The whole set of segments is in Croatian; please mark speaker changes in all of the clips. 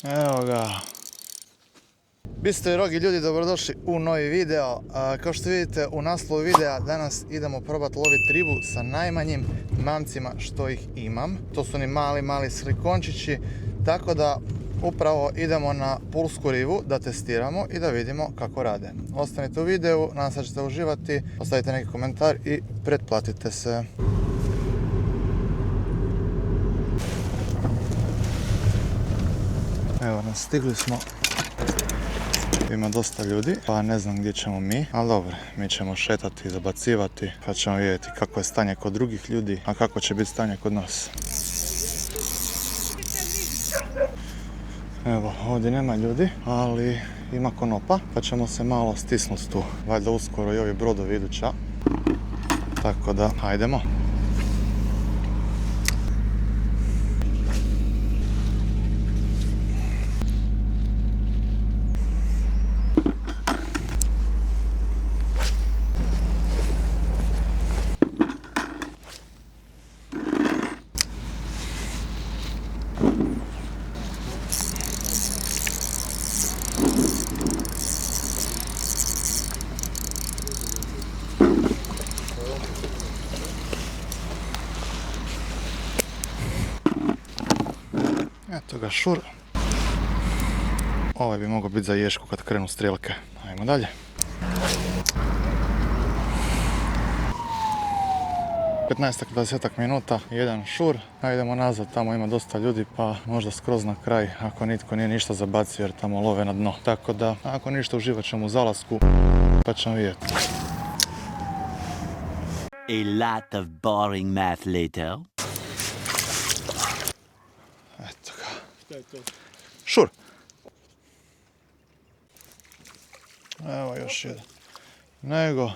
Speaker 1: Evo ga. Bistro i Rogi ljudi, dobrodošli u novi video. Kao što vidite u naslovu videa, danas idemo probati loviti ribu sa najmanjim mamcima što ih imam. To su ni mali silikončići, tako da upravo idemo na pulsku ribu da testiramo i da vidimo kako rade. Ostanite u videu, nadam se da ćete uživati, ostavite neki komentar i pretplatite se. Evo nas, stigli smo. Ima dosta ljudi, pa ne znam gdje ćemo mi, ali dobro, mi ćemo šetati, zabacivati, pa ćemo vidjeti kako je stanje kod drugih ljudi, a kako će biti stanje kod nas. Evo, ovdje nema ljudi, ali ima konopa, pa ćemo se malo stisnuti tu. Valjda uskoro i ovi brodovi iduća, tako da, hajdemo. Eto ga šur. Ovaj bi mogao biti za ješku kad krenu strijelke. Ajmo dalje. 15-20 minuta, jedan šur. Ajdemo nazad, tamo ima dosta ljudi pa možda skroz na kraj ako nitko nije ništa zabacio jer tamo love na dno. Tako da ako ništa uživat ćemo u zalasku pa ćemo vidjeti.
Speaker 2: A lot of boring math later.
Speaker 1: Eto ga. Šta je to? Šur. Evo još jedan. Nego.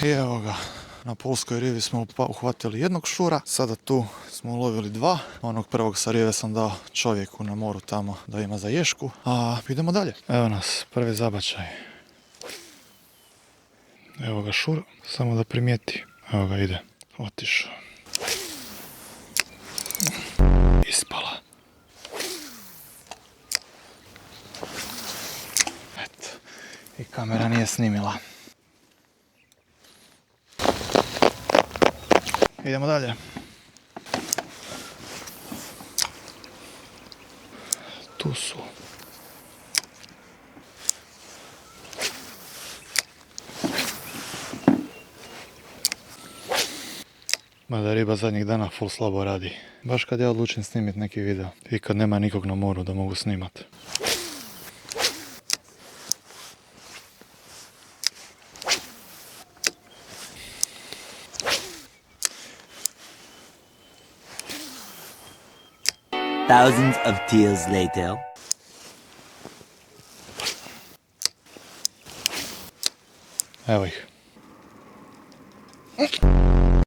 Speaker 1: I evo ga. Na pulskoj rivi smo uhvatili jednog šura. Sada tu smo ulovili dva. Onog prvog sa rive sam dao čovjeku na moru tamo da ima za ješku. A idemo dalje. Evo nas, prvi zabačaj. Evo ga šur. Samo da primijeti. Evo ga ide. Otišao. Ispala. Eto. I kamera nije snimila. Idemo dalje. Tu su. Mada riba zadnjih dana full slabo radi. Baš kad ja odlučim snimiti neki video. I kad nema nikog na moru da mogu snimati.
Speaker 2: Thousands of tears later.
Speaker 1: Evo ih.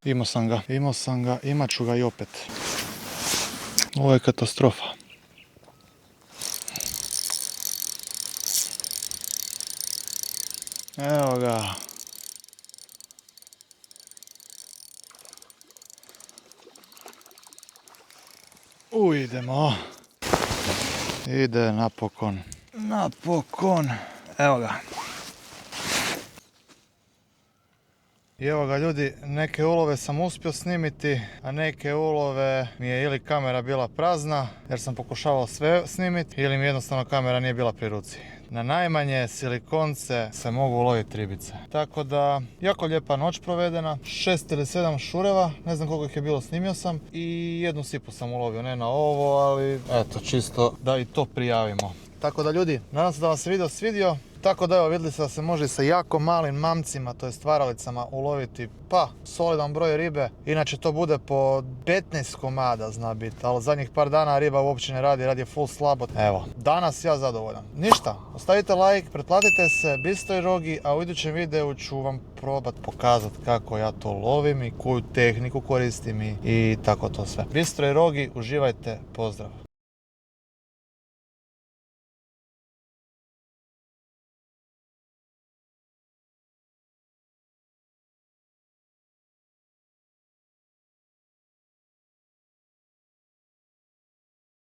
Speaker 1: Imao sam ga, imat ću ga i opet. Ovo je katastrofa. Evo ga. Idemo. Ide napokon. Napokon. Evo ga. I evo ga ljudi, neke ulove sam uspio snimiti, a neke ulove mi je ili kamera bila prazna, jer sam pokušavao sve snimiti, ili mi jednostavno kamera nije bila pri ruci. Na najmanje silikonce se mogu uloviti ribice. Tako da, jako lijepa noć provedena, 6 ili 7 šureva, ne znam koliko ih je bilo, snimio sam. I jednu sipu sam ulovio, ne na ovo, ali eto, čisto da i to prijavimo. Tako da ljudi, nadam se da vam se video svidio. Tako da evo, vidjeli ste da se može sa jako malim mamcima, to jest varalicama, uloviti pa solidan broj ribe. Inače to bude po 15 komada zna biti, ali zadnjih par dana riba uopće ne radi, radi je full slabo. Evo, danas ja zadovoljan. Ništa, ostavite like, pretplatite se, Bistro i Rogi, a u idućem videu ću vam probat pokazati kako ja to lovim i koju tehniku koristim i tako to sve. Bistro i Rogi, uživajte, pozdrav!